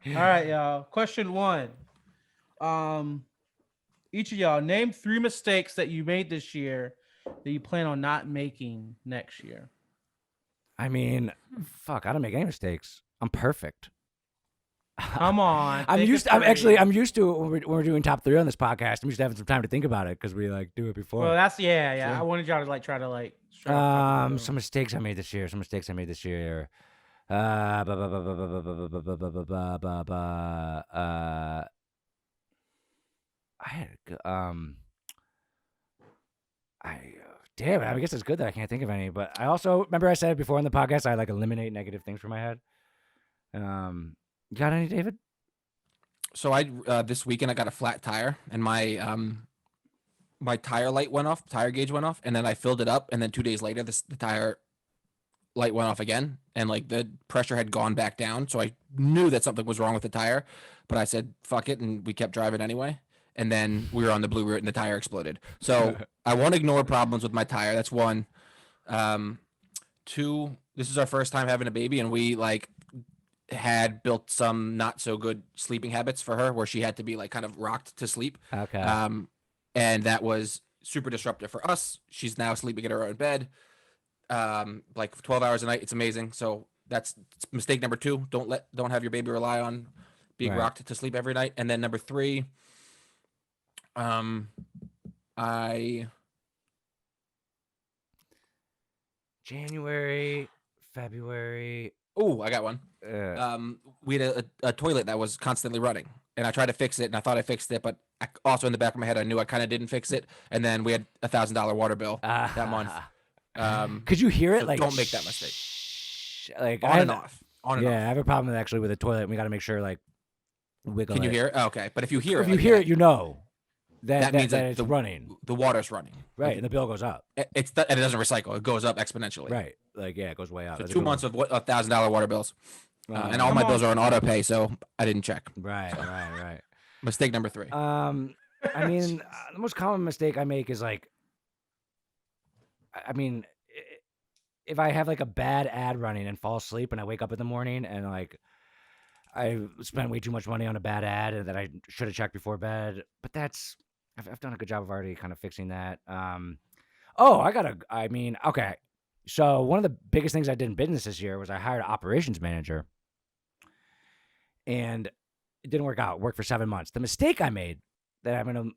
All right, y'all. Question one. Um, each of y'all name three mistakes that you made this year that you plan on not making next year. I mean, fuck, I don't make any mistakes. I'm perfect. Come on, think of I'm three. used to it when we're doing top three on this podcast. I'm used to having some time to think about it because we like do it Well, before. that's yeah. I Sure. wanted y'all to like try to like straight off the top of the Some dome. mistakes I made this year. Some mistakes I made this year. Ba- ba- ba- ba- ba- ba- ba- ba- ba- ba- ba- ba- ba- ba- I had I damn it. I guess it's good that I can't think of any. But I also remember I said before on the podcast I like eliminate negative things from my head. You got any, David? So I this weekend I got a flat tire and my tire light went off, tire gauge went off, and then I filled it up, and then 2 days later the tire light went off again, and like the pressure had gone back down. So I knew that something was wrong with the tire, but I said fuck it, and we kept driving anyway. And then we were on the blue route, and the tire exploded. So I won't ignore problems with my tire. That's one. Um, Two. This is our first time having a baby, and we like had built some not so good sleeping habits for her, where she had to be like kind of rocked to sleep. Okay. And that was super disruptive for us. She's now sleeping in her own bed, like 12 hours a night. It's amazing. So that's mistake number two. Don't have your baby rely on being Right. rocked to sleep every night. And then number three, I January, February. I got one. Uh, We had a toilet that was constantly running, and I tried to fix it, and I thought I fixed it, but also in the back of my head, I knew I kind of didn't fix it, and then we had $1,000 water bill that month. Could you hear it? So Like, don't make that mistake. Like On and off. On and Yeah, off. I have a problem actually with the toilet. We got to make sure like wiggle Can you it. hear it? Oh, okay, but if you hear If it, you like hear that, it, you know that means that it's running. the water's running. Right, and the bill goes up. And it doesn't recycle; it goes up exponentially. Right, like yeah, it goes way up. So That's a 2 good one. months of $1,000 water bills, and all Come my on. bills are on auto pay, so I didn't check. Right. Mistake number three. I mean, the most common mistake I make is like, I mean, if I have like a bad ad running and fall asleep and I wake up in the morning and like I spent way too much money on a bad ad and that I should have checked before bed, but I've done a good job of already kind of fixing that. Okay. So one of the biggest things I did in business this year was I hired an operations manager, and it didn't work out. It worked for 7 months. The mistake I made that I'm going to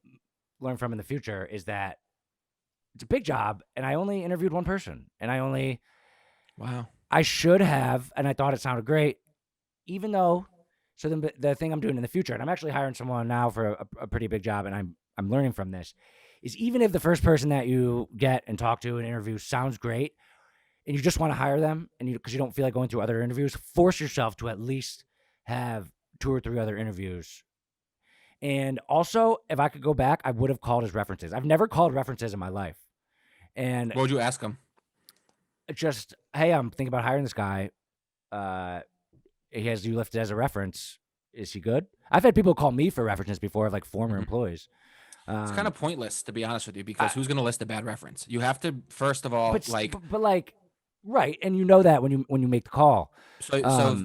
learn from in the future is that it's a big job, and I only interviewed one person, and Wow. I should have, and I thought it sounded great, even though. So the thing I'm doing in the future, and I'm actually hiring someone now for a pretty big job, and I'm learning from this, is even if the first person that you get and talk to and interview sounds great, and you just want to hire them, and because you don't feel like going through other interviews, force yourself to at least have 2 or 3 other interviews. And also, if I could go back, I would have called his references. I've never called references in my life, and What would you ask him? just, hey, I'm thinking about hiring this guy. He has you listed as a reference. Is he good? I've had people call me for references before of like former employees. It's kind of pointless, to be honest with you, because who's going to list a bad reference? You have to first of all, but like, right, and you know that when you make the call. so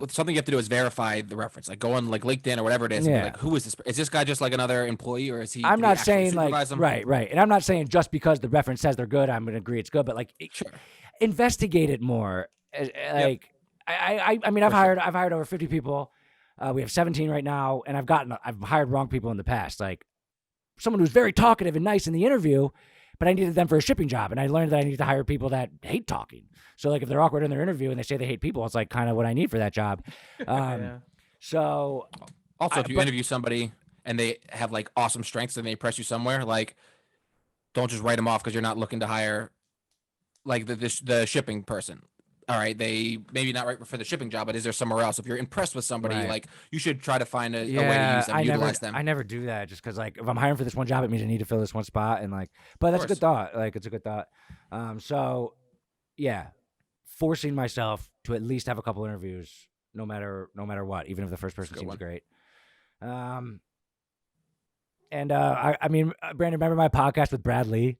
something you have to do is verify the reference. Like go on like LinkedIn or whatever it is, and be Yeah. like, who is this? Is this guy just like another employee, or is he? I'm did he not actually saying like supervise them? right, and I'm not saying just because the reference says they're good, I'm gonna agree it's good, but like Sure. investigate it more. Like I mean, I've hired over 50 people. We have 17 right now, and I've hired wrong people in the past. Like someone who's very talkative and nice in the interview, but I needed them for a shipping job, and I learned that I need to hire people that hate talking. So like if they're awkward in their interview and they say they hate people, it's like kind of what I need for that job. Yeah. So Also, if you interview somebody and they have like awesome strengths and they impress you somewhere, like don't just write them off because you're not looking to hire like the shipping person. All right, they maybe not right for the shipping job, but is there somewhere else? If you're impressed with somebody, Right. like you should try to find a way to yeah, use them, utilize them. I never do that just because like if I'm hiring for this one job, it means I need to fill this one spot, and like, but that's a good thought. Like it's a good thought. So yeah, forcing myself to at least have a couple interviews, no matter what, even if the first person seems great. And I mean, Brandon, remember my podcast with Brad Lee?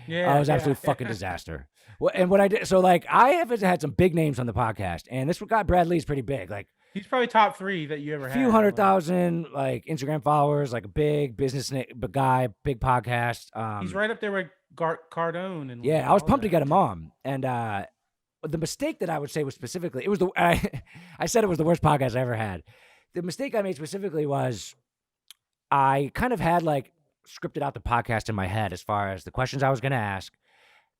Yeah. I was absolute fucking disaster. Well, and what I did, so like I have had some big names on the podcast, and this guy Brad Lee's pretty big. Like He's probably top 3 that you ever a had. few like- 100,000 like Instagram followers, like a big business guy, big podcast. He's right up there with Cardone and Yeah, like, I was all pumped to that. get him on, and the mistake that I would say was specifically, it was the I said it was the worst podcast I ever had. The mistake I made specifically was I kind of had like scripted out the podcast in my head as far as the questions I was going to ask,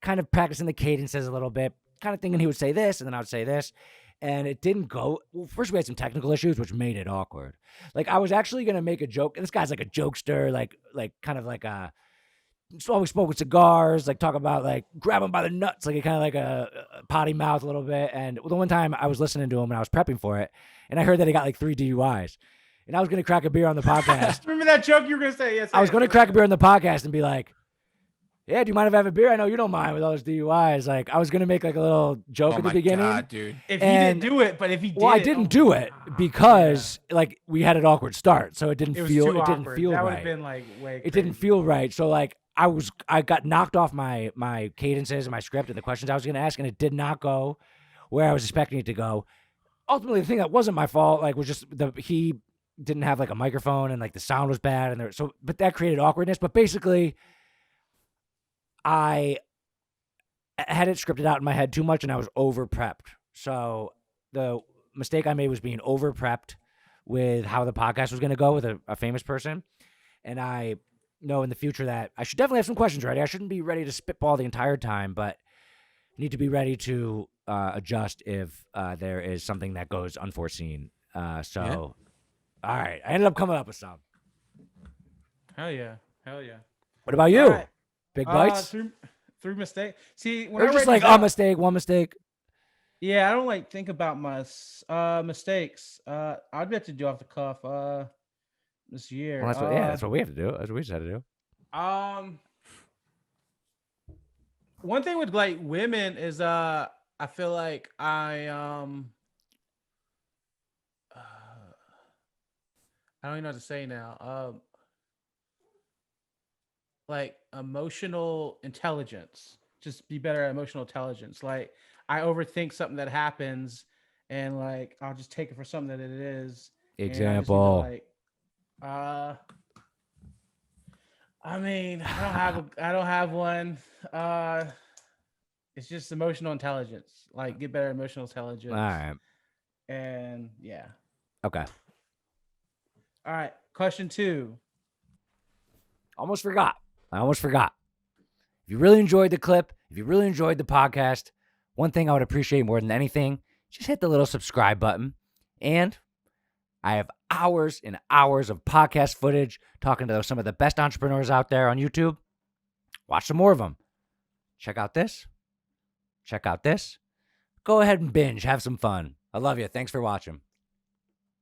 kind of practicing the cadences a little bit, kind of thinking he would say this and then I would say this. And it didn't go. Well, first we had some technical issues, which made it awkward. Like I was actually going to make a joke. This guy's like a jokester, like kind of like a, always smoke with cigars, like talk about like grab him by the nuts, like kind of like a potty mouth a little bit. And the one time I was listening to him and I was prepping for it, and I heard that he got like 3 DUIs, and I was gonna crack a beer on the podcast. Remember that joke you were gonna say? Yes. I was gonna crack a beer on the podcast and be like, "Yeah, do you mind if I have a beer? I know you don't mind with all those DUIs." Like I was gonna make like a little joke Oh at the my beginning. god, dude. If he and- didn't do it, but if he did, Well, I didn't do it because like we had an awkward start, so it didn't it was feel too it didn't awkward. feel That would right. have been like way. It didn't feel right. So like I got knocked off my cadences and my script and the questions I was going to ask, and it did not go where I was expecting it to go. Ultimately, the thing that wasn't my fault, like, was just he didn't have like a microphone and like the sound was bad, and but that created awkwardness. But basically, I had it scripted out in my head too much, and I was over prepped. So the mistake I made was being over prepped with how the podcast was going to go with a famous person, and I know in the future that I should definitely have some questions ready. I shouldn't be ready to spitball the entire time, but need to be ready to adjust if there is something that goes unforeseen. All right, I ended up coming up with some. Hell yeah. Hell yeah. What about you? All right. Big bites? Through mistake. See, when Or I just write like these a out- mistake, one mistake? Yeah, I don't like think about my mistakes. I'd have to do off the cuff. This year. Well, that's what we have to do. That's what we just had to do. One thing with like women is I feel like I don't even know what to say now. Like emotional intelligence. Just be better at emotional intelligence. Like I overthink something that happens, and like I'll just take it for something that it is. and I just need to, Example. like, I mean, I don't have one. It's just emotional intelligence. Like get better at emotional intelligence. All right. And yeah. Okay. All right. Question 2. Almost forgot. I almost forgot. If you really enjoyed the clip, if you really enjoyed the podcast, one thing I would appreciate more than anything, just hit the little subscribe button. And I have hours and hours of podcast footage talking to some of the best entrepreneurs out there on YouTube. Watch some more of them. Check out this. Check out this. Go ahead and binge. Have some fun. I love you. Thanks for watching.